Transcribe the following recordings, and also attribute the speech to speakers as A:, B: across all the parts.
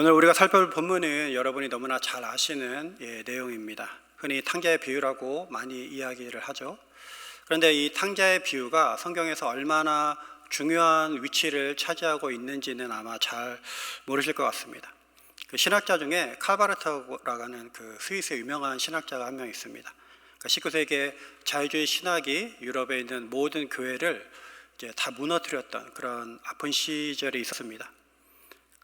A: 오늘 우리가 살펴볼 본문은 여러분이 너무나 잘 아시는 내용입니다. 흔히 탕자의 비유라고 많이 이야기를 하죠. 그런데 이 탕자의 비유가 성경에서 얼마나 중요한 위치를 차지하고 있는지는 아마 잘 모르실 것 같습니다. 그 신학자 중에 칼바르트라고 하는 그 스위스의 유명한 신학자가 한 명 있습니다. 19세기에 자유주의 신학이 유럽에 있는 모든 교회를 이제 다 무너뜨렸던 그런 아픈 시절이 있었습니다.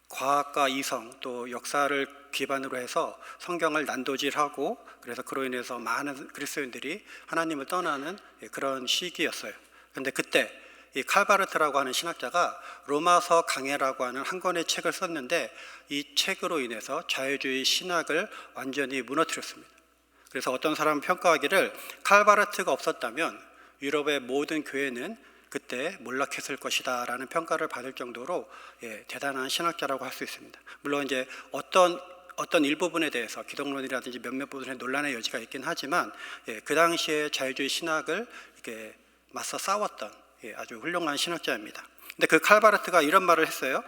A: 과학과 이성 또 역사를 기반으로 해서 성경을 난도질하고 그래서 그로 인해서 많은 그리스도인들이 하나님을 떠나는 그런 시기였어요. 그런데 그때 이 칼바르트라고 하는 신학자가 로마서 강해라고 하는 한 권의 책을 썼는데 이 책으로 인해서 자유주의 신학을 완전히 무너뜨렸습니다. 그래서 어떤 사람은 평가하기를 칼바르트가 없었다면 유럽의 모든 교회는 그때 몰락했을 것이다 라는 평가를 받을 정도로 대단한 신학자라고 할 수 있습니다. 물론 이제 어떤 일부분에 대해서 기독론이라든지 몇몇 부분에 논란의 여지가 있긴 하지만 그 당시에 자유주의 신학을 이렇게 맞서 싸웠던 아주 훌륭한 신학자입니다. 근데 그 칼바르트가 이런 말을 했어요.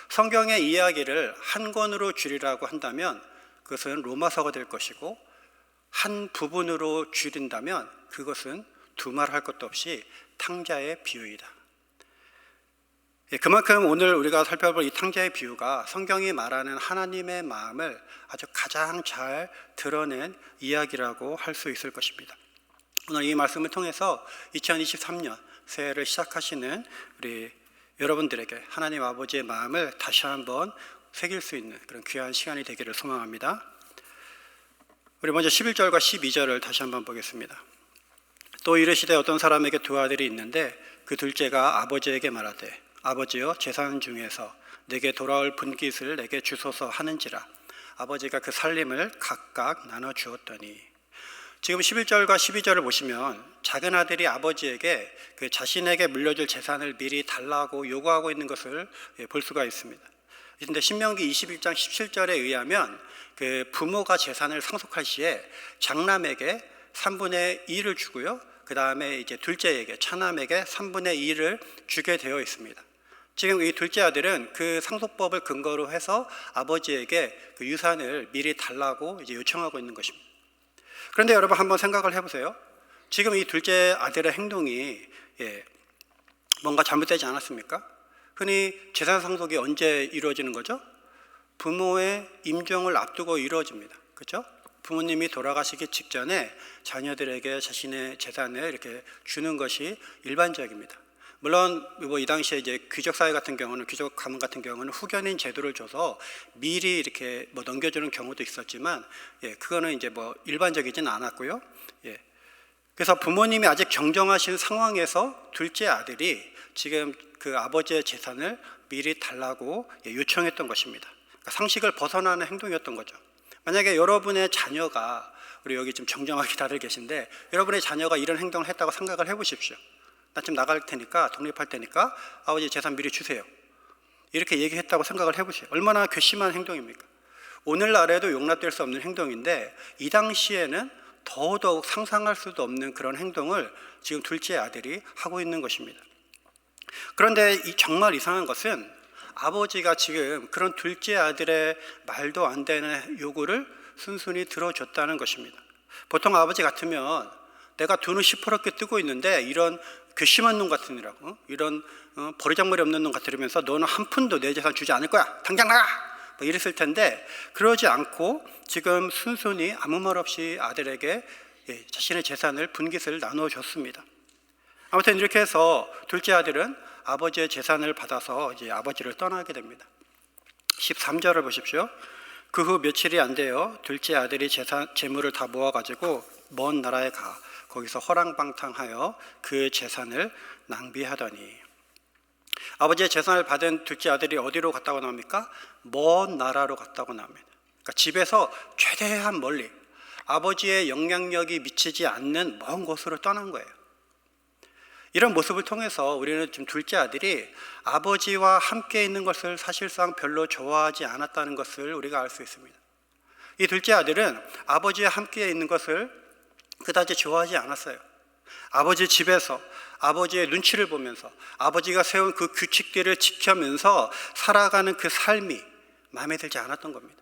A: 성경의 이야기를 한 권으로 줄이라고 한다면 그것은 로마서가 될 것이고 한 부분으로 줄인다면 그것은 두말할 것도 없이 탕자의 비유이다. 그만큼 오늘 우리가 살펴볼 이 탕자의 비유가 성경이 말하는 하나님의 마음을 아주 가장 잘 드러낸 이야기라고 할 수 있을 것입니다. 오늘 이 말씀을 통해서 2023년 새해를 시작하시는 우리 여러분들에게 하나님 아버지의 마음을 다시 한번 새길 수 있는 그런 귀한 시간이 되기를 소망합니다. 우리 먼저 11절과 12절을 다시 한번 보겠습니다. 또 이르시되 어떤 사람에게 두 아들이 있는데 그 둘째가 아버지에게 말하되 아버지여 재산 중에서 내게 돌아올 분깃을 내게 주소서 하는지라. 아버지가 그 살림을 각각 나눠 주었더니. 지금 11절과 12절을 보시면 작은 아들이 아버지에게 그 자신에게 물려줄 재산을 미리 달라고 요구하고 있는 것을 볼 수가 있습니다. 그런데 신명기 21장 17절에 의하면 그 부모가 재산을 상속할 시에 장남에게 3분의 1을 주고요. 그 다음에 이제 둘째에게 차남에게 3분의 1을 주게 되어 있습니다. 지금 이 둘째 아들은 그 상속법을 근거로 해서 아버지에게 그 유산을 미리 달라고 이제 요청하고 있는 것입니다. 그런데 여러분 한번 생각을 해보세요. 지금 이 둘째 아들의 행동이 뭔가 잘못되지 않았습니까? 흔히 재산 상속이 언제 이루어지는 거죠? 부모의 임종을 앞두고 이루어집니다. 그렇죠? 부모님이 돌아가시기 직전에 자녀들에게 자신의 재산을 이렇게 주는 것이 일반적입니다. 물론 이 당시에 이제 귀족 사회 같은 경우는, 귀족 가문 같은 경우는 후견인 제도를 줘서 미리 이렇게 넘겨주는 경우도 있었지만, 그거는 이제 일반적이진 않았고요. 그래서 부모님이 아직 경정하신 상황에서 둘째 아들이 지금 그 아버지의 재산을 미리 달라고 요청했던 것입니다. 그러니까 상식을 벗어나는 행동이었던 거죠. 만약에 여러분의 자녀가, 우리 여기 좀 정정하게 다들 계신데, 여러분의 자녀가 이런 행동을 했다고 생각을 해보십시오. 나 지금 나갈 테니까, 독립할 테니까 아버지 재산 미리 주세요. 이렇게 얘기했다고 생각을 해보세요. 얼마나 괘씸한 행동입니까? 오늘날에도 용납될 수 없는 행동인데 이 당시에는 더더욱 상상할 수도 없는 그런 행동을 지금 둘째 아들이 하고 있는 것입니다. 그런데 정말 이상한 것은 아버지가 지금 그런 둘째 아들의 말도 안 되는 요구를 순순히 들어줬다는 것입니다. 보통 아버지 같으면 내가 두 눈 시퍼렇게 뜨고 있는데 이런 괘씸한 놈 같으니라고, 이런 버리장머리 없는 놈 같으면서 너는 한 푼도 내 재산 주지 않을 거야, 당장 나가! 이랬을 텐데 그러지 않고 지금 순순히 아무 말 없이 아들에게 자신의 재산을 분깃을 나눠줬습니다. 아무튼 이렇게 해서 둘째 아들은 아버지의 재산을 받아서 이제 아버지를 떠나게 됩니다. 13절을 보십시오. 그 후 며칠이 안 돼요. 둘째 아들이 재물을 다 모아가지고 먼 나라에 가 거기서 허랑방탕하여 그 재산을 낭비하더니. 아버지의 재산을 받은 둘째 아들이 어디로 갔다고 나옵니까? 먼 나라로 갔다고 나옵니다. 그러니까 집에서 최대한 멀리 아버지의 영향력이 미치지 않는 먼 곳으로 떠난 거예요. 이런 모습을 통해서 우리는 지금 둘째 아들이 아버지와 함께 있는 것을 사실상 별로 좋아하지 않았다는 것을 우리가 알 수 있습니다. 이 둘째 아들은 아버지와 함께 있는 것을 그다지 좋아하지 않았어요. 아버지 집에서 아버지의 눈치를 보면서 아버지가 세운 그 규칙들을 지키면서 살아가는 그 삶이 마음에 들지 않았던 겁니다.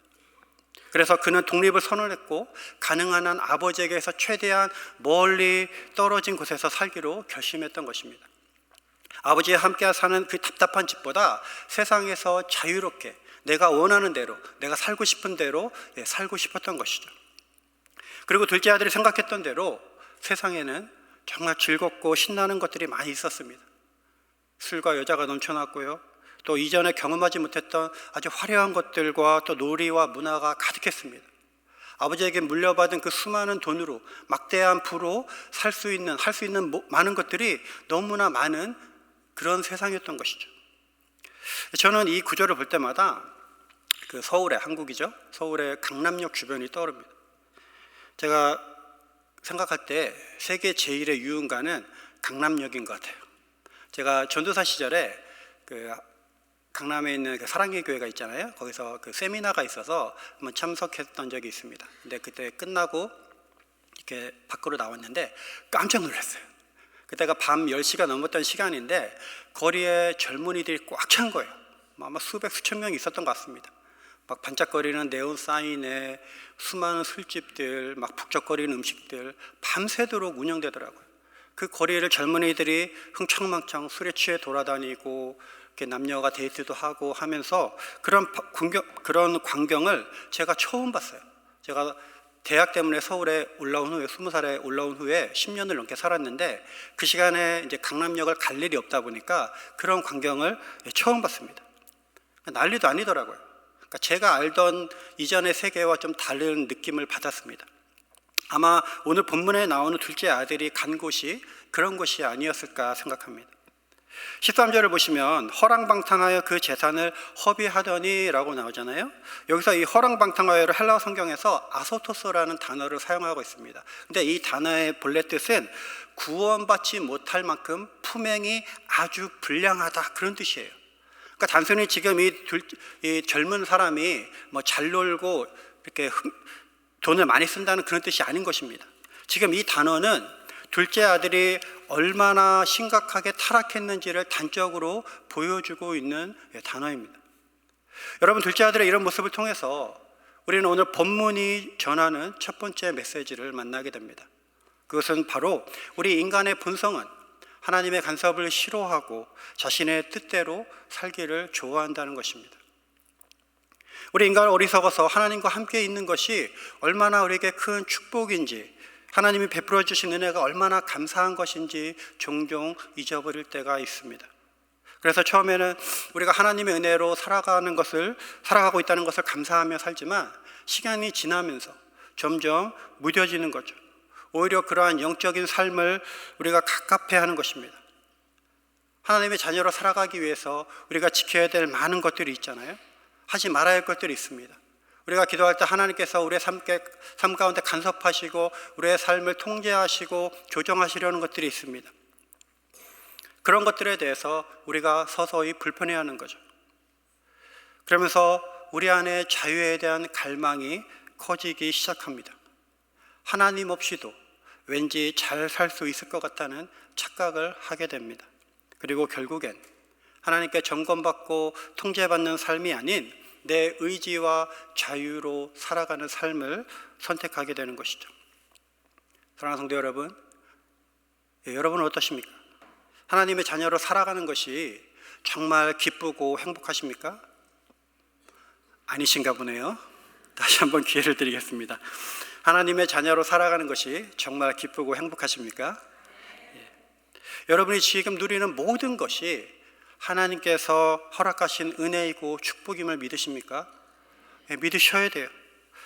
A: 그래서 그는 독립을 선언했고 가능한 한 아버지에게서 최대한 멀리 떨어진 곳에서 살기로 결심했던 것입니다. 아버지와 함께 사는 그 답답한 집보다 세상에서 자유롭게 내가 원하는 대로, 내가 살고 싶은 대로 살고 싶었던 것이죠. 그리고 둘째 아들이 생각했던 대로 세상에는 정말 즐겁고 신나는 것들이 많이 있었습니다. 술과 여자가 넘쳐났고요, 또 이전에 경험하지 못했던 아주 화려한 것들과 또 놀이와 문화가 가득했습니다. 아버지에게 물려받은 그 수많은 돈으로, 막대한 부로 할 수 있는 많은 것들이 너무나 많은 그런 세상이었던 것이죠. 저는 이 구절을 볼 때마다 그 서울의, 한국이죠, 서울의 강남역 주변이 떠오릅니다. 제가 생각할 때 세계 제1의 유흥가는 강남역인 것 같아요. 제가 전도사 시절에 그 강남에 있는 그 사랑의 교회가 있잖아요. 거기서 그 세미나가 있어서 한번 참석했던 적이 있습니다. 근데 그때 끝나고 이렇게 밖으로 나왔는데 깜짝 놀랐어요. 그때가 밤 10시가 넘었던 시간인데 거리에 젊은이들이 꽉 찬 거예요. 아마 수백 수천 명이 있었던 것 같습니다. 막 반짝거리는 네온 사인에 수많은 술집들, 막 북적거리는 음식들 밤새도록 운영되더라고요. 그 거리를 젊은이들이 흥청망청 술에 취해 돌아다니고 이렇게 남녀가 데이트도 하고 하면서 그런 광경을 제가 처음 봤어요. 제가 대학 때문에 서울에 올라온 후에 20살에 올라온 후에 10년을 넘게 살았는데 그 시간에 이제 강남역을 갈 일이 없다 보니까 그런 광경을 처음 봤습니다. 난리도 아니더라고요. 그러니까 제가 알던 이전의 세계와 좀 다른 느낌을 받았습니다. 아마 오늘 본문에 나오는 둘째 아들이 간 곳이 그런 곳이 아니었을까 생각합니다. 13절을 보시면 허랑방탕하여 그 재산을 허비하더니 라고 나오잖아요. 여기서 이 허랑방탕하여를 헬라어 성경에서 아소토스라는 단어를 사용하고 있습니다. 근데 이 단어의 본래 뜻은 구원받지 못할 만큼 품행이 아주 불량하다, 그런 뜻이에요. 그러니까 단순히 지금 이 젊은 사람이 뭐 잘 놀고 이렇게 돈을 많이 쓴다는 그런 뜻이 아닌 것입니다. 지금 이 단어는 둘째 아들이 얼마나 심각하게 타락했는지를 단적으로 보여주고 있는 단어입니다. 여러분, 둘째 아들의 이런 모습을 통해서 우리는 오늘 본문이 전하는 첫 번째 메시지를 만나게 됩니다. 그것은 바로 우리 인간의 본성은 하나님의 간섭을 싫어하고 자신의 뜻대로 살기를 좋아한다는 것입니다. 우리 인간은 어리석어서 하나님과 함께 있는 것이 얼마나 우리에게 큰 축복인지, 하나님이 베풀어 주신 은혜가 얼마나 감사한 것인지 종종 잊어버릴 때가 있습니다. 그래서 처음에는 우리가 하나님의 은혜로 살아가고 있다는 것을 감사하며 살지만 시간이 지나면서 점점 무뎌지는 거죠. 오히려 그러한 영적인 삶을 우리가 갑갑해하는 것입니다. 하나님의 자녀로 살아가기 위해서 우리가 지켜야 될 많은 것들이 있잖아요. 하지 말아야 할 것들이 있습니다. 우리가 기도할 때 하나님께서 우리의 삶 가운데 간섭하시고 우리의 삶을 통제하시고 조정하시려는 것들이 있습니다. 그런 것들에 대해서 우리가 서서히 불편해하는 거죠. 그러면서 우리 안에 자유에 대한 갈망이 커지기 시작합니다. 하나님 없이도 왠지 잘 살 수 있을 것 같다는 착각을 하게 됩니다. 그리고 결국엔 하나님께 점검받고 통제받는 삶이 아닌 내 의지와 자유로 살아가는 삶을 선택하게 되는 것이죠. 사랑하는 성도 여러분, 여러분은 어떠십니까? 하나님의 자녀로 살아가는 것이 정말 기쁘고 행복하십니까? 아니신가 보네요. 다시 한번 기회를 드리겠습니다. 하나님의 자녀로 살아가는 것이 정말 기쁘고 행복하십니까? 여러분이 지금 누리는 모든 것이 하나님께서 허락하신 은혜이고 축복임을 믿으십니까? 믿으셔야 돼요.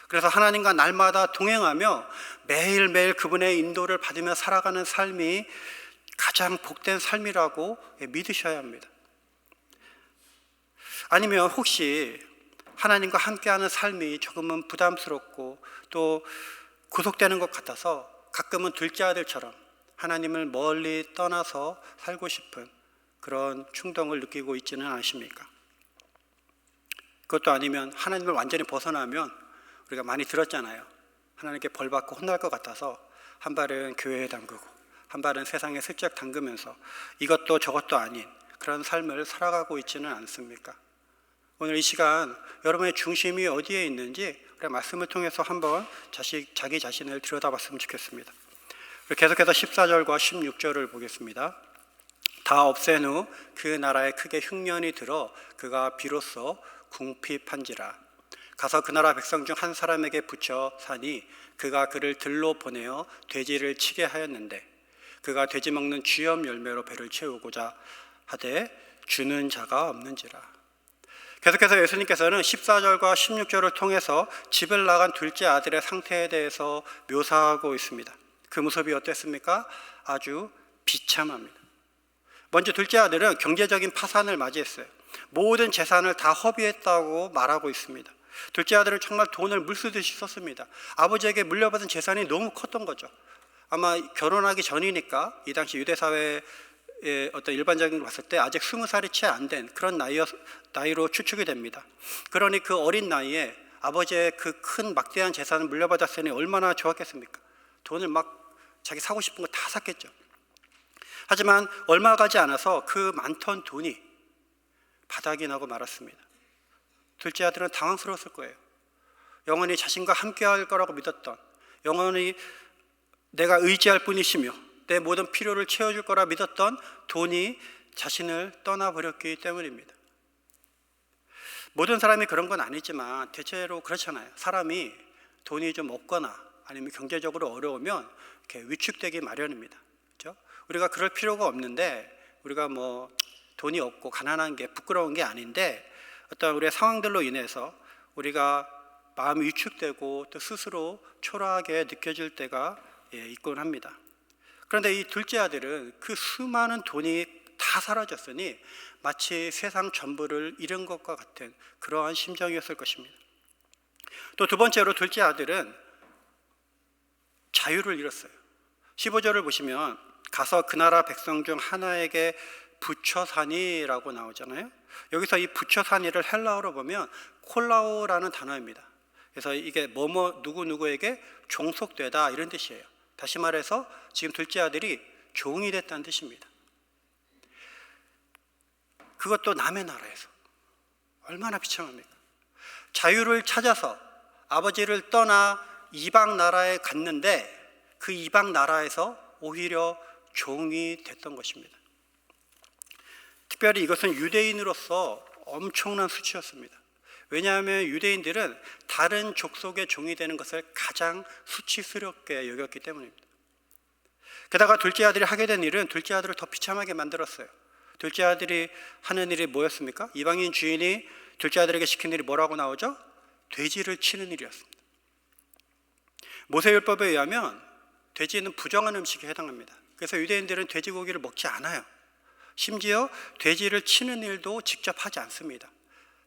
A: 그래서 하나님과 날마다 동행하며 매일매일 그분의 인도를 받으며 살아가는 삶이 가장 복된 삶이라고 믿으셔야 합니다. 아니면 혹시 하나님과 함께하는 삶이 조금은 부담스럽고 또 구속되는 것 같아서 가끔은 둘째 아들처럼 하나님을 멀리 떠나서 살고 싶은 그런 충동을 느끼고 있지는 않으십니까? 그것도 아니면 하나님을 완전히 벗어나면 우리가 많이 들었잖아요. 하나님께 벌받고 혼날 것 같아서 한 발은 교회에 담그고 한 발은 세상에 슬쩍 담그면서 이것도 저것도 아닌 그런 삶을 살아가고 있지는 않습니까? 오늘 이 시간 여러분의 중심이 어디에 있는지 말씀을 통해서 한번 자기 자신을 들여다봤으면 좋겠습니다. 계속해서 14절과 16절을 보겠습니다. 다 없앤 후 그 나라에 크게 흉년이 들어 그가 비로소 궁핍한지라. 가서 그 나라 백성 중 한 사람에게 붙여 사니 그가 그를 들로 보내어 돼지를 치게 하였는데 그가 돼지 먹는 쥐염 열매로 배를 채우고자 하되 주는 자가 없는지라. 계속해서 예수님께서는 14절과 16절을 통해서 집을 나간 둘째 아들의 상태에 대해서 묘사하고 있습니다. 그 모습이 어땠습니까? 아주 비참합니다. 먼저 둘째 아들은 경제적인 파산을 맞이했어요. 모든 재산을 다 허비했다고 말하고 있습니다. 둘째 아들은 정말 돈을 물쓰듯이 썼습니다. 아버지에게 물려받은 재산이 너무 컸던 거죠. 아마 결혼하기 전이니까 이 당시 유대 사회의 어떤 일반적인 걸 봤을 때 아직 20살이 채 안 된 그런 나이로 추측이 됩니다. 그러니 그 어린 나이에 아버지의 그 큰 막대한 재산을 물려받았으니 얼마나 좋았겠습니까? 돈을 막 자기 사고 싶은 거 다 샀겠죠. 하지만 얼마 가지 않아서 그 많던 돈이 바닥이 나고 말았습니다. 둘째 아들은 당황스러웠을 거예요. 영원히 자신과 함께할 거라고 믿었던, 영원히 내가 의지할 뿐이시며 내 모든 필요를 채워줄 거라 믿었던 돈이 자신을 떠나버렸기 때문입니다. 모든 사람이 그런 건 아니지만 대체로 그렇잖아요. 사람이 돈이 좀 없거나 아니면 경제적으로 어려우면 이렇게 위축되기 마련입니다. 그렇죠? 우리가 그럴 필요가 없는데, 우리가 뭐 돈이 없고 가난한 게 부끄러운 게 아닌데 어떤 우리의 상황들로 인해서 우리가 마음이 위축되고 또 스스로 초라하게 느껴질 때가 있곤 합니다. 그런데 이 둘째 아들은 그 수많은 돈이 다 사라졌으니 마치 세상 전부를 잃은 것과 같은 그러한 심정이었을 것입니다. 또 두 번째로 둘째 아들은 자유를 잃었어요. 15절을 보시면 가서 그 나라 백성 중 하나에게 붙여 사니라고 나오잖아요. 여기서 이 붙여 사니를 헬라어로 보면 콜라오라는 단어입니다. 그래서 이게 뭐뭐 누구누구에게 종속되다 이런 뜻이에요. 다시 말해서 지금 둘째 아들이 종이 됐다는 뜻입니다. 그것도 남의 나라에서. 얼마나 비참합니까? 자유를 찾아서 아버지를 떠나 이방 나라에 갔는데 그 이방 나라에서 오히려 종이 됐던 것입니다. 특별히 이것은 유대인으로서 엄청난 수치였습니다. 왜냐하면 유대인들은 다른 족속의 종이 되는 것을 가장 수치스럽게 여겼기 때문입니다. 게다가 둘째 아들이 하게 된 일은 둘째 아들을 더 비참하게 만들었어요. 둘째 아들이 하는 일이 뭐였습니까? 이방인 주인이 둘째 아들에게 시킨 일이 뭐라고 나오죠? 돼지를 치는 일이었습니다. 모세율법에 의하면 돼지는 부정한 음식에 해당합니다. 그래서 유대인들은 돼지고기를 먹지 않아요. 심지어 돼지를 치는 일도 직접 하지 않습니다.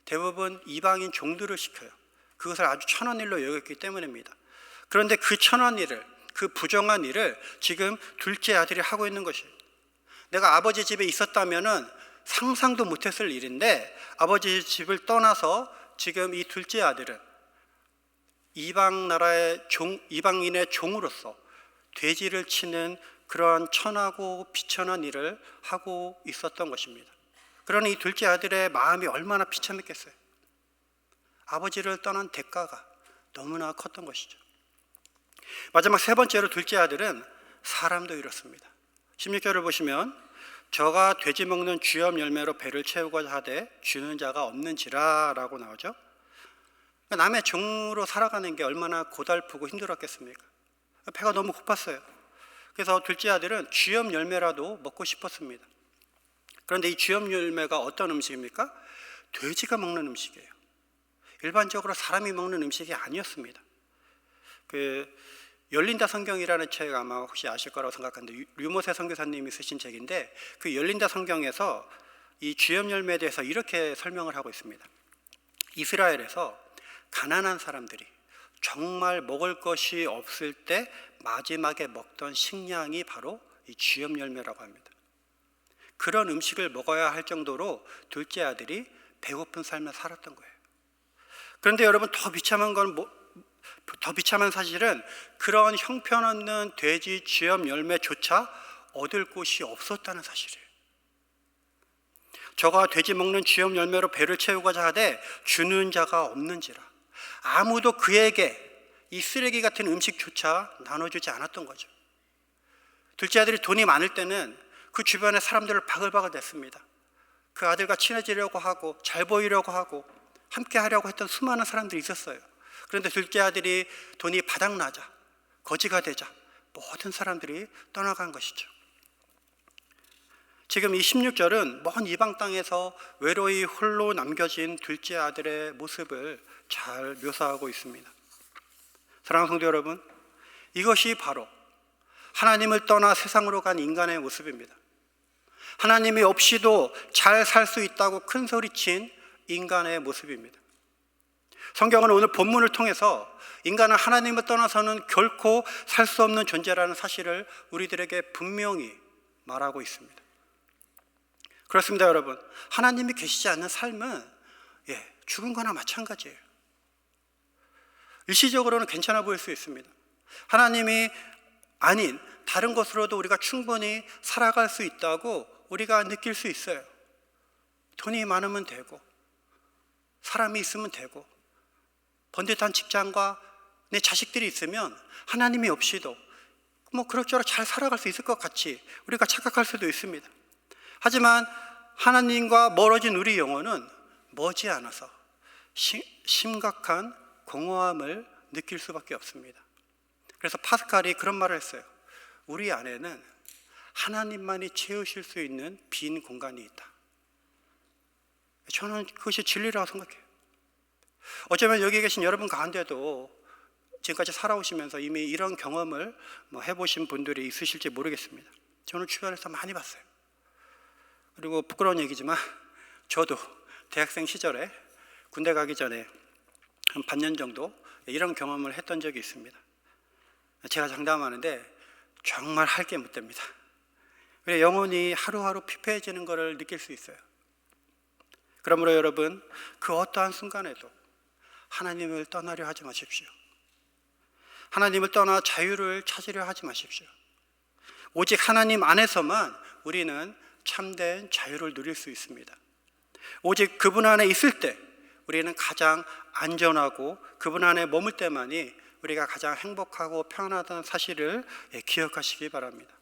A: 대부분 이방인 종들을 시켜요. 그것을 아주 천한 일로 여겼기 때문입니다. 그런데 그 천한 일을, 그 부정한 일을 지금 둘째 아들이 하고 있는 것이에요. 내가 아버지 집에 있었다면 상상도 못했을 일인데 아버지 집을 떠나서 지금 이 둘째 아들은 이방 나라의 이방인의 종으로서 돼지를 치는 그러한 천하고 비천한 일을 하고 있었던 것입니다. 그러니 이 둘째 아들의 마음이 얼마나 비참했겠어요. 아버지를 떠난 대가가 너무나 컸던 것이죠. 마지막 세 번째로 둘째 아들은 사람도 잃었습니다. 16절을 보시면 저가 돼지 먹는 쥐염 열매로 배를 채우고자 하되 주는 자가 없는지라 라고 나오죠. 남의 종으로 살아가는 게 얼마나 고달프고 힘들었겠습니까? 배가 너무 고팠어요. 그래서 둘째 아들은 쥐염 열매라도 먹고 싶었습니다. 그런데 이 쥐염 열매가 어떤 음식입니까? 돼지가 먹는 음식이에요. 일반적으로 사람이 먹는 음식이 아니었습니다. 열린다 성경이라는 책 아마 혹시 아실 거라고 생각하는데 류모세 선교사님이 쓰신 책인데 그 열린다 성경에서 이 쥐염 열매에 대해서 이렇게 설명을 하고 있습니다. 이스라엘에서 가난한 사람들이 정말 먹을 것이 없을 때 마지막에 먹던 식량이 바로 이 쥐염 열매라고 합니다. 그런 음식을 먹어야 할 정도로 둘째 아들이 배고픈 삶을 살았던 거예요. 그런데 여러분 더 비참한 사실은 그런 형편없는 돼지 쥐염 열매조차 얻을 곳이 없었다는 사실이에요. 저가 돼지 먹는 쥐염 열매로 배를 채우고자 하되 주는 자가 없는지라. 아무도 그에게 이 쓰레기 같은 음식조차 나눠주지 않았던 거죠. 둘째 아들이 돈이 많을 때는 그 주변의 사람들을 바글바글 댔습니다. 그 아들과 친해지려고 하고 잘 보이려고 하고 함께 하려고 했던 수많은 사람들이 있었어요. 그런데 둘째 아들이 돈이 바닥나자, 거지가 되자 모든 사람들이 떠나간 것이죠. 지금 이 16절은 먼 이방 땅에서 외로이 홀로 남겨진 둘째 아들의 모습을 잘 묘사하고 있습니다. 사랑하는 성도 여러분, 이것이 바로 하나님을 떠나 세상으로 간 인간의 모습입니다. 하나님이 없이도 잘 살 수 있다고 큰 소리친 인간의 모습입니다. 성경은 오늘 본문을 통해서 인간은 하나님을 떠나서는 결코 살 수 없는 존재라는 사실을 우리들에게 분명히 말하고 있습니다. 그렇습니다, 여러분. 하나님이 계시지 않는 삶은 죽은 거나 마찬가지예요. 일시적으로는 괜찮아 보일 수 있습니다. 하나님이 아닌 다른 것으로도 우리가 충분히 살아갈 수 있다고 우리가 느낄 수 있어요. 돈이 많으면 되고, 사람이 있으면 되고, 번듯한 직장과 내 자식들이 있으면 하나님이 없이도 그럭저럭 잘 살아갈 수 있을 것 같이 우리가 착각할 수도 있습니다. 하지만 하나님과 멀어진 우리 영혼은 머지않아서 심각한 공허함을 느낄 수밖에 없습니다. 그래서 파스칼이 그런 말을 했어요. 우리 안에는 하나님만이 채우실 수 있는 빈 공간이 있다. 저는 그것이 진리라고 생각해요. 어쩌면 여기 계신 여러분 가운데도 지금까지 살아오시면서 이미 이런 경험을 해보신 분들이 있으실지 모르겠습니다. 저는 주변에서 많이 봤어요. 그리고 부끄러운 얘기지만 저도 대학생 시절에 군대 가기 전에 한 반년 정도 이런 경험을 했던 적이 있습니다. 제가 장담하는데 정말 할 게 못 됩니다. 그래서 영혼이 하루하루 피폐해지는 것을 느낄 수 있어요. 그러므로 여러분, 그 어떠한 순간에도 하나님을 떠나려 하지 마십시오. 하나님을 떠나 자유를 찾으려 하지 마십시오. 오직 하나님 안에서만 우리는 참된 자유를 누릴 수 있습니다. 오직 그분 안에 있을 때 우리는 가장 안전하고 그분 안에 머물 때만이 우리가 가장 행복하고 평안하다는 사실을 기억하시기 바랍니다.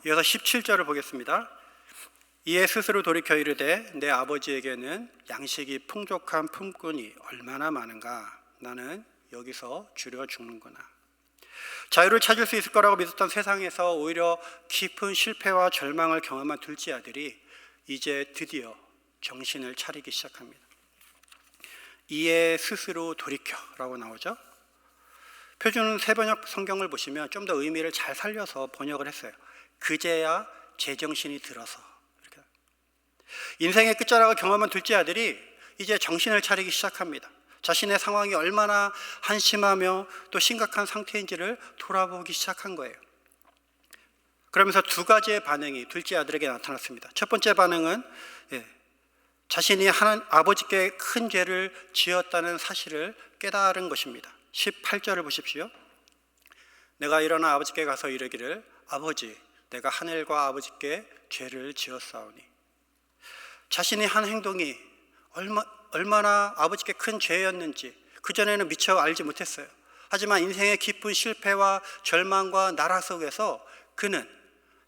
A: 이어서 17절을 보겠습니다. 이에 스스로 돌이켜 이르되 내 아버지에게는 양식이 풍족한 품꾼이 얼마나 많은가. 나는 여기서 줄여 죽는구나. 자유를 찾을 수 있을 거라고 믿었던 세상에서 오히려 깊은 실패와 절망을 경험한 둘째 아들이 이제 드디어 정신을 차리기 시작합니다. 이에 스스로 돌이켜라고 나오죠. 표준 세번역 성경을 보시면 좀 더 의미를 잘 살려서 번역을 했어요. 그제야 제정신이 들어서. 이렇게. 인생의 끝자락을 경험한 둘째 아들이 이제 정신을 차리기 시작합니다. 자신의 상황이 얼마나 한심하며 또 심각한 상태인지를 돌아보기 시작한 거예요. 그러면서 두 가지의 반응이 둘째 아들에게 나타났습니다. 첫 번째 반응은 자신이 아버지께 큰 죄를 지었다는 사실을 깨달은 것입니다. 18절을 보십시오. 내가 일어나 아버지께 가서 이르기를 아버지, 내가 하늘과 아버지께 죄를 지었사오니. 자신이 한 행동이 얼마나 아버지께 큰 죄였는지 그전에는 미처 알지 못했어요. 하지만 인생의 깊은 실패와 절망과 나락 속에서 그는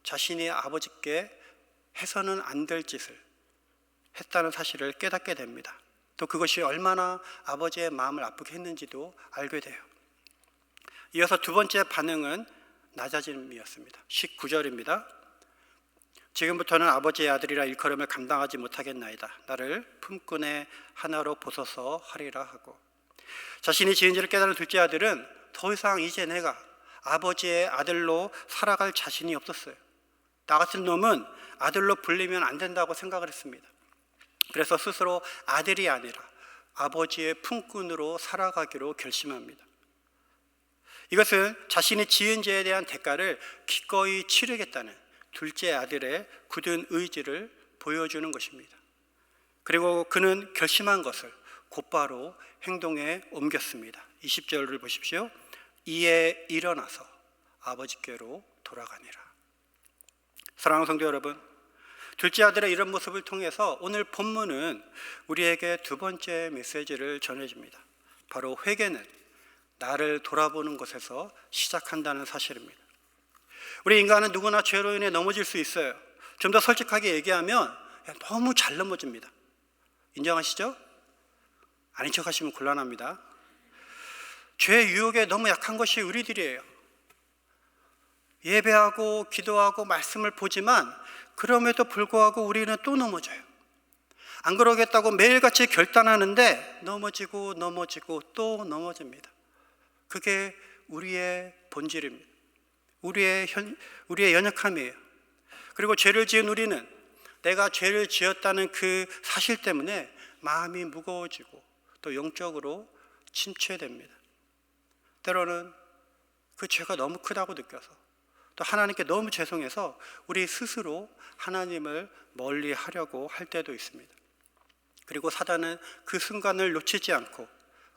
A: 자신이 아버지께 해서는 안 될 짓을 했다는 사실을 깨닫게 됩니다. 또 그것이 얼마나 아버지의 마음을 아프게 했는지도 알게 돼요. 이어서 두 번째 반응은 낮아짐이었습니다. 19절입니다. 지금부터는 아버지의 아들이라 일컬음을 감당하지 못하겠나이다. 나를 품꾼의 하나로 보소서 하리라 하고. 자신이 지은 죄를 깨달은 둘째 아들은 더 이상 이제 내가 아버지의 아들로 살아갈 자신이 없었어요. 나 같은 놈은 아들로 불리면 안 된다고 생각을 했습니다. 그래서 스스로 아들이 아니라 아버지의 품꾼으로 살아가기로 결심합니다. 이것은 자신이 지은 죄에 대한 대가를 기꺼이 치르겠다는 둘째 아들의 굳은 의지를 보여주는 것입니다. 그리고 그는 결심한 것을 곧바로 행동에 옮겼습니다. 20절을 보십시오. 이에 일어나서 아버지께로 돌아가니라. 사랑하는 성도 여러분, 둘째 아들의 이런 모습을 통해서 오늘 본문은 우리에게 두 번째 메시지를 전해줍니다. 바로 회개는 나를 돌아보는 것에서 시작한다는 사실입니다. 우리 인간은 누구나 죄로 인해 넘어질 수 있어요. 좀 더 솔직하게 얘기하면 너무 잘 넘어집니다. 인정하시죠? 아닌 척 하시면 곤란합니다. 죄의 유혹에 너무 약한 것이 우리들이에요. 예배하고 기도하고 말씀을 보지만 그럼에도 불구하고 우리는 또 넘어져요. 안 그러겠다고 매일같이 결단하는데 넘어지고 또 넘어집니다. 그게 우리의 본질입니다. 우리의 연약함이에요. 그리고 죄를 지은 우리는 내가 죄를 지었다는 그 사실 때문에 마음이 무거워지고 또 영적으로 침체됩니다. 때로는 그 죄가 너무 크다고 느껴서 또 하나님께 너무 죄송해서 우리 스스로 하나님을 멀리 하려고 할 때도 있습니다. 그리고 사단은 그 순간을 놓치지 않고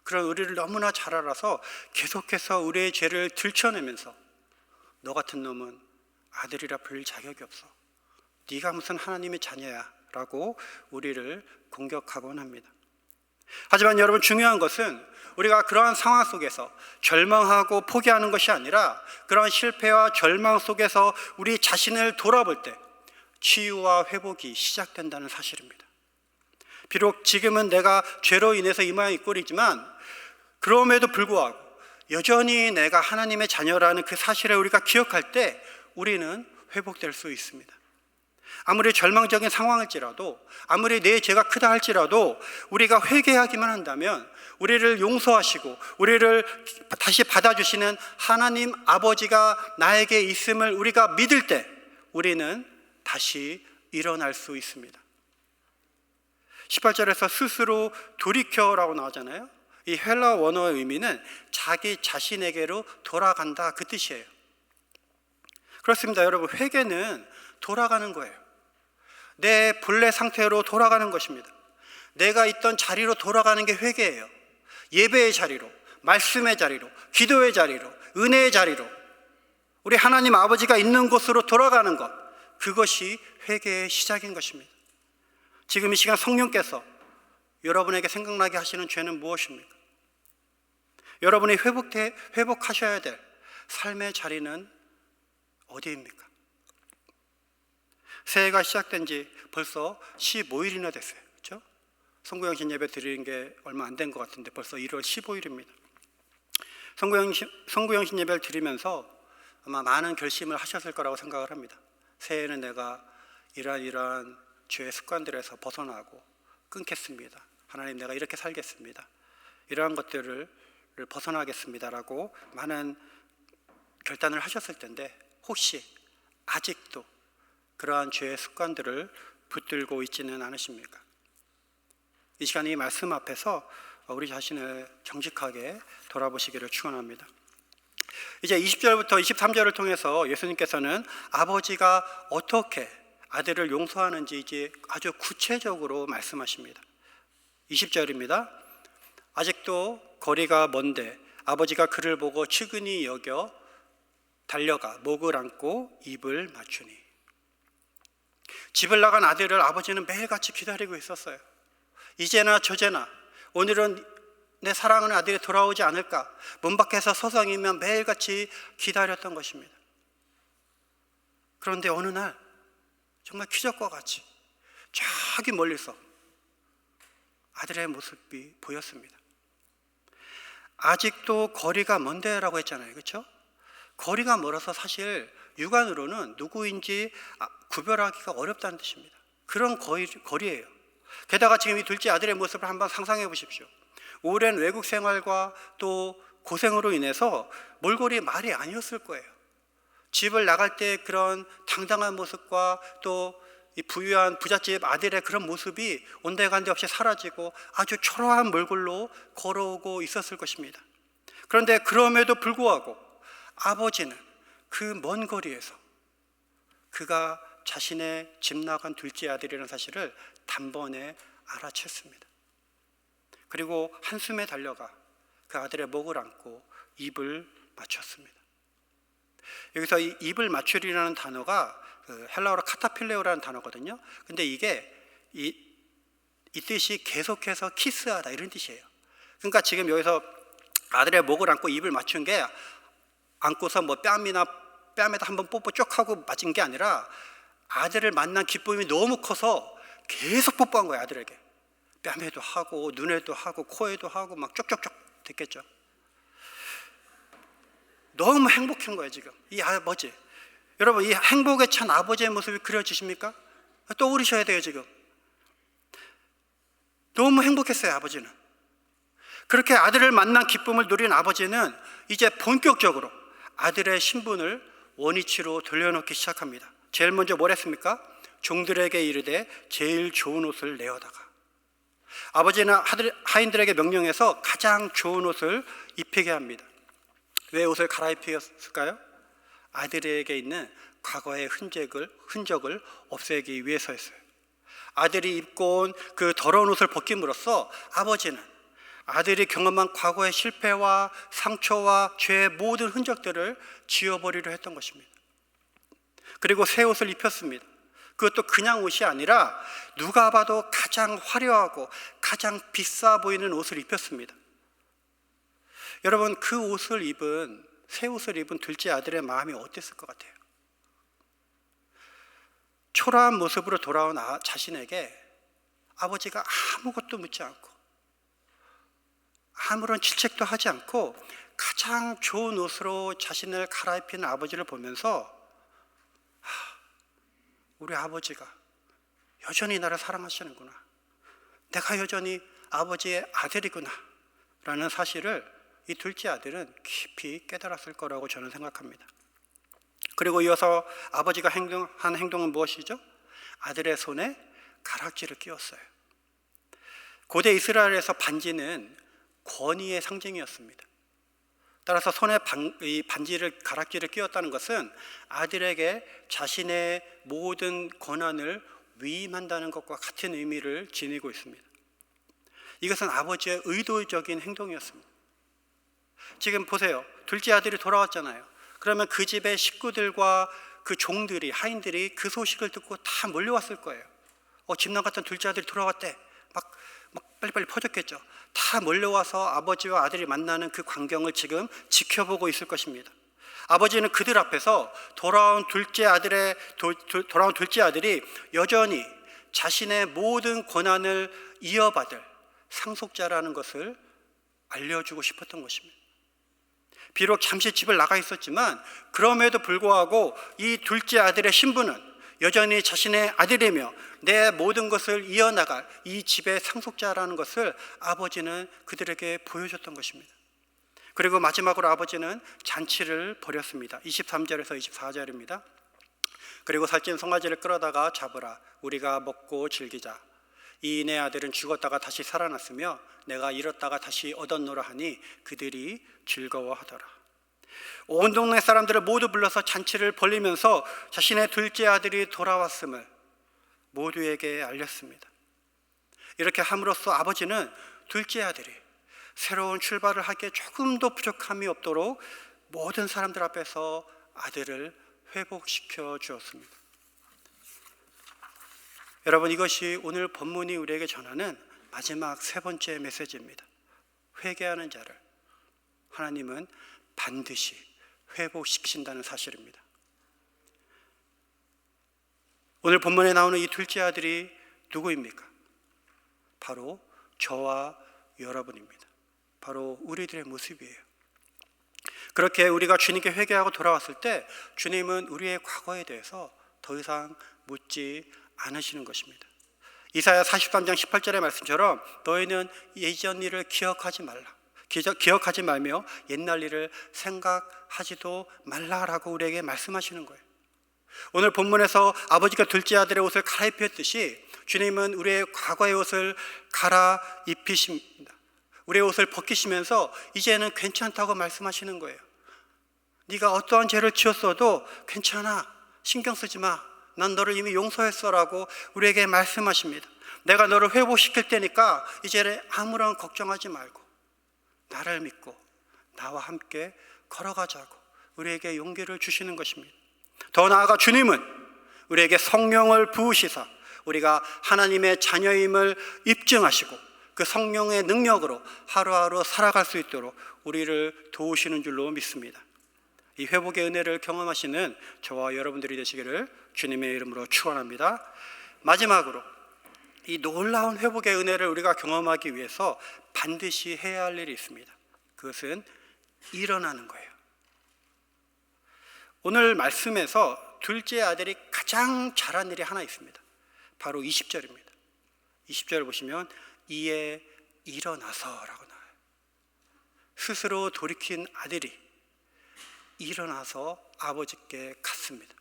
A: 그런 우리를 너무나 잘 알아서 계속해서 우리의 죄를 들춰내면서 너 같은 놈은 아들이라 불릴 자격이 없어. 네가 무슨 하나님의 자녀야 라고 우리를 공격하곤 합니다. 하지만 여러분, 중요한 것은 우리가 그러한 상황 속에서 절망하고 포기하는 것이 아니라 그러한 실패와 절망 속에서 우리 자신을 돌아볼 때 치유와 회복이 시작된다는 사실입니다. 비록 지금은 내가 죄로 인해서 이 모양 이 꼴이지만 그럼에도 불구하고 여전히 내가 하나님의 자녀라는 그 사실을 우리가 기억할 때 우리는 회복될 수 있습니다. 아무리 절망적인 상황일지라도, 아무리 내 죄가 크다 할지라도 우리가 회개하기만 한다면 우리를 용서하시고 우리를 다시 받아주시는 하나님 아버지가 나에게 있음을 우리가 믿을 때 우리는 다시 일어날 수 있습니다. 18절에서 스스로 돌이켜라고 나오잖아요. 이 헬라 원어의 의미는 자기 자신에게로 돌아간다, 그 뜻이에요. 그렇습니다. 여러분, 회개는 돌아가는 거예요. 내 본래 상태로 돌아가는 것입니다. 내가 있던 자리로 돌아가는 게 회개예요. 예배의 자리로, 말씀의 자리로, 기도의 자리로, 은혜의 자리로, 우리 하나님 아버지가 있는 곳으로 돌아가는 것, 그것이 회개의 시작인 것입니다. 지금 이 시간 성령께서 여러분에게 생각나게 하시는 죄는 무엇입니까? 여러분이 회복하셔야 될 삶의 자리는 어디입니까? 새해가 시작된 지 벌써 15일이나 됐어요. 그렇죠? 성구영신 예배 드리는 게 얼마 안 된 것 같은데 벌써 1월 15일입니다. 성구영신 예배를 드리면서 아마 많은 결심을 하셨을 거라고 생각을 합니다. 새해에는 내가 이러한 죄의 습관들에서 벗어나고 끊겠습니다. 하나님, 내가 이렇게 살겠습니다. 이러한 것들을 벗어나겠습니다라고 많은 결단을 하셨을 텐데 혹시 아직도 그러한 죄의 습관들을 붙들고 있지는 않으십니까? 이 시간 이 말씀 앞에서 우리 자신을 정직하게 돌아보시기를 축원합니다. 이제 20절부터 23절을 통해서 예수님께서는 아버지가 어떻게 아들을 용서하는지 이제 아주 구체적으로 말씀하십니다. 20절입니다. 아직도 거리가 먼데 아버지가 그를 보고 측은히 여겨 달려가 목을 안고 입을 맞추니. 집을 나간 아들을 아버지는 매일같이 기다리고 있었어요. 이제나 저제나 오늘은 내 사랑하는 아들이 돌아오지 않을까, 문 밖에서 서성이며 매일같이 기다렸던 것입니다. 그런데 어느 날 정말 기적과 같이 저기 멀리서 아들의 모습이 보였습니다. 아직도 거리가 먼데라고 했잖아요. 그렇죠? 거리가 멀어서 사실 육안으로는 누구인지 구별하기가 어렵다는 뜻입니다. 그런 거리예요. 게다가 지금 이 둘째 아들의 모습을 한번 상상해 보십시오. 오랜 외국 생활과 또 고생으로 인해서 몰골이 말이 아니었을 거예요. 집을 나갈 때 그런 당당한 모습과 또 이 부유한 부잣집 아들의 그런 모습이 온데간데 없이 사라지고 아주 초라한 몰골로 걸어오고 있었을 것입니다. 그런데 그럼에도 불구하고 아버지는 그 먼 거리에서 그가 자신의 집 나간 둘째 아들이라는 사실을 단번에 알아챘습니다. 그리고 한숨에 달려가 그 아들의 목을 안고 입을 맞췄습니다. 여기서 이 입을 맞추리라는 단어가 그 헬라어로 카타필레오라는 단어거든요. 근데 이게 이 뜻이 계속해서 키스하다 이런 뜻이에요. 그러니까 지금 여기서 아들의 목을 안고 입을 맞춘 게 안고서 뭐 뺨에다 한번 뽀뽀 쪽 하고 맞은 게 아니라 아들을 만난 기쁨이 너무 커서 계속 뽀뽀한 거예요. 아들에게 뺨에도 하고 눈에도 하고 코에도 하고 막 쪽쪽쪽 됐겠죠. 너무 행복한 거예요. 지금 이 아버지, 여러분 이 행복에 찬 아버지의 모습이 그려지십니까? 떠오르셔야 돼요. 지금 너무 행복했어요. 아버지는 그렇게 아들을 만난 기쁨을 누린 아버지는 이제 본격적으로 아들의 신분을 원위치로 돌려놓기 시작합니다. 제일 먼저 뭘 했습니까? 종들에게 이르되 제일 좋은 옷을 내어다가, 아버지는 하인들에게 명령해서 가장 좋은 옷을 입히게 합니다. 왜 옷을 갈아입혔을까요? 아들에게 있는 과거의 흔적을 없애기 위해서였어요. 아들이 입고 온 그 더러운 옷을 벗김으로써 아버지는 아들이 경험한 과거의 실패와 상처와 죄의 모든 흔적들을 지워버리려 했던 것입니다. 그리고 새 옷을 입혔습니다. 그것도 그냥 옷이 아니라 누가 봐도 가장 화려하고 가장 비싸 보이는 옷을 입혔습니다. 여러분 그 새 옷을 입은 둘째 아들의 마음이 어땠을 것 같아요? 초라한 모습으로 돌아온 자신에게 아버지가 아무것도 묻지 않고 아무런 질책도 하지 않고 가장 좋은 옷으로 자신을 갈아입히는 아버지를 보면서 우리 아버지가 여전히 나를 사랑하시는구나, 내가 여전히 아버지의 아들이구나 라는 사실을 이 둘째 아들은 깊이 깨달았을 거라고 저는 생각합니다. 그리고 이어서 아버지가 한 행동은 무엇이죠? 아들의 손에 가락지를 끼웠어요. 고대 이스라엘에서 반지는 권위의 상징이었습니다. 따라서 손에 가락지를 끼웠다는 것은 아들에게 자신의 모든 권한을 위임한다는 것과 같은 의미를 지니고 있습니다. 이것은 아버지의 의도적인 행동이었습니다. 지금 보세요. 둘째 아들이 돌아왔잖아요. 그러면 그 집의 식구들과 그 종들이, 하인들이 그 소식을 듣고 다 몰려왔을 거예요. 집남 같은 둘째 아들이 돌아왔대. 막 빨리빨리 퍼졌겠죠. 다 몰려와서 아버지와 아들이 만나는 그 광경을 지금 지켜보고 있을 것입니다. 아버지는 그들 앞에서 돌아온 둘째 아들이 여전히 자신의 모든 권한을 이어받을 상속자라는 것을 알려주고 싶었던 것입니다. 비록 잠시 집을 나가 있었지만 그럼에도 불구하고 이 둘째 아들의 신분은 여전히 자신의 아들이며 내 모든 것을 이어나갈 이 집의 상속자라는 것을 아버지는 그들에게 보여줬던 것입니다. 그리고 마지막으로 아버지는 잔치를 벌였습니다. 23절에서 24절입니다. 그리고 살찐 송아지를 끌어다가 잡으라. 우리가 먹고 즐기자. 이 내 아들은 죽었다가 다시 살아났으며 내가 잃었다가 다시 얻었노라 하니 그들이 즐거워하더라. 온 동네 사람들을 모두 불러서 잔치를 벌리면서 자신의 둘째 아들이 돌아왔음을 모두에게 알렸습니다. 이렇게 함으로써 아버지는 둘째 아들이 새로운 출발을 하기에 조금도 부족함이 없도록 모든 사람들 앞에서 아들을 회복시켜 주었습니다. 여러분, 이것이 오늘 본문이 우리에게 전하는 마지막 세 번째 메시지입니다. 회개하는 자를 하나님은 반드시 회복시키신다는 사실입니다. 오늘 본문에 나오는 이 둘째 아들이 누구입니까? 바로 저와 여러분입니다. 바로 우리들의 모습이에요. 그렇게 우리가 주님께 회개하고 돌아왔을 때 주님은 우리의 과거에 대해서 더 이상 묻지 않으시는 것입니다. 이사야 43장 18절의 말씀처럼 너희는 예전 일을 기억하지 말며 옛날 일을 생각하지도 말라라고 우리에게 말씀하시는 거예요. 오늘 본문에서 아버지가 둘째 아들의 옷을 갈아입혔듯이 주님은 우리의 과거의 옷을 갈아입히십니다. 우리의 옷을 벗기시면서 이제는 괜찮다고 말씀하시는 거예요. 네가 어떠한 죄를 지었어도 괜찮아, 신경 쓰지 마, 난 너를 이미 용서했어라고 우리에게 말씀하십니다. 내가 너를 회복시킬 테니까 이제 아무런 걱정하지 말고 나를 믿고 나와 함께 걸어가자고 우리에게 용기를 주시는 것입니다. 더 나아가 주님은 우리에게 성령을 부으시사 우리가 하나님의 자녀임을 입증하시고 그 성령의 능력으로 하루하루 살아갈 수 있도록 우리를 도우시는 줄로 믿습니다. 이 회복의 은혜를 경험하시는 저와 여러분들이 되시기를 주님의 이름으로 축원합니다. 마지막으로 이 놀라운 회복의 은혜를 우리가 경험하기 위해서 반드시 해야 할 일이 있습니다. 그것은 일어나는 거예요. 오늘 말씀에서 둘째 아들이 가장 잘한 일이 하나 있습니다. 바로 20절입니다. 20절을 보시면 이에 일어나서라고 나와요. 스스로 돌이킨 아들이 일어나서 아버지께 갔습니다.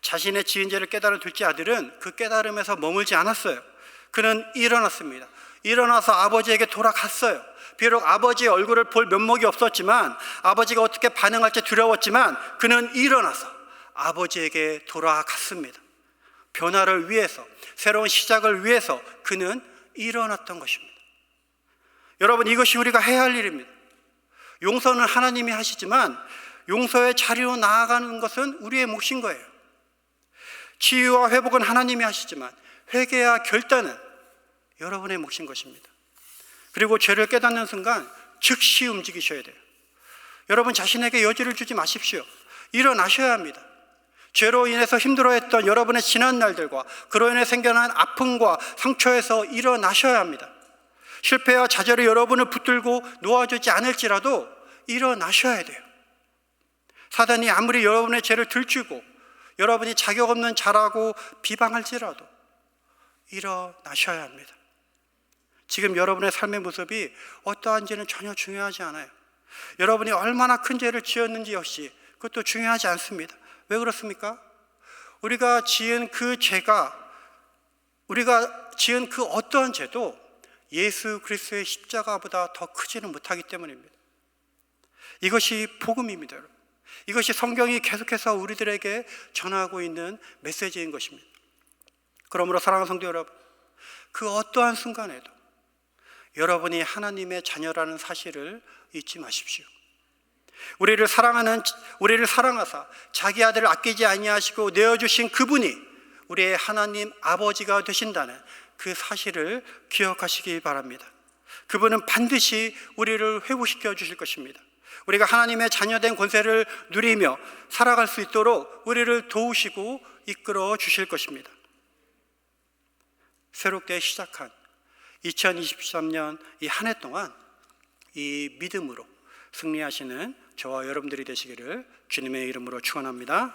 A: 자신의 지은 죄를 깨달은 둘째 아들은 그 깨달음에서 머물지 않았어요. 그는 일어났습니다. 일어나서 아버지에게 돌아갔어요. 비록 아버지의 얼굴을 볼 면목이 없었지만, 아버지가 어떻게 반응할지 두려웠지만 그는 일어나서 아버지에게 돌아갔습니다. 변화를 위해서, 새로운 시작을 위해서 그는 일어났던 것입니다. 여러분, 이것이 우리가 해야 할 일입니다. 용서는 하나님이 하시지만 용서의 자리로 나아가는 것은 우리의 몫인 거예요. 치유와 회복은 하나님이 하시지만 회개와 결단은 여러분의 몫인 것입니다. 그리고 죄를 깨닫는 순간 즉시 움직이셔야 돼요. 여러분 자신에게 여지를 주지 마십시오. 일어나셔야 합니다. 죄로 인해서 힘들어했던 여러분의 지난 날들과 그로 인해 생겨난 아픔과 상처에서 일어나셔야 합니다. 실패와 좌절이 여러분을 붙들고 놓아주지 않을지라도 일어나셔야 돼요. 사단이 아무리 여러분의 죄를 들추고 여러분이 자격 없는 자라고 비방할지라도 일어나셔야 합니다. 지금 여러분의 삶의 모습이 어떠한지는 전혀 중요하지 않아요. 여러분이 얼마나 큰 죄를 지었는지 역시 그것도 중요하지 않습니다. 왜 그렇습니까? 우리가 지은 그 어떠한 죄도 예수 그리스도의 십자가보다 더 크지는 못하기 때문입니다. 이것이 복음입니다, 여러분. 이것이 성경이 계속해서 우리들에게 전하고 있는 메시지인 것입니다. 그러므로 사랑하는 성도 여러분, 그 어떠한 순간에도 여러분이 하나님의 자녀라는 사실을 잊지 마십시오. 우리를 사랑하사 자기 아들을 아끼지 아니하시고 내어주신 그분이 우리의 하나님 아버지가 되신다는 그 사실을 기억하시기 바랍니다. 그분은 반드시 우리를 회복시켜 주실 것입니다. 우리가 하나님의 자녀된 권세를 누리며 살아갈 수 있도록 우리를 도우시고 이끌어 주실 것입니다. 새롭게 시작한 2023년 이 한 해 동안 이 믿음으로 승리하시는 저와 여러분들이 되시기를 주님의 이름으로 축원합니다.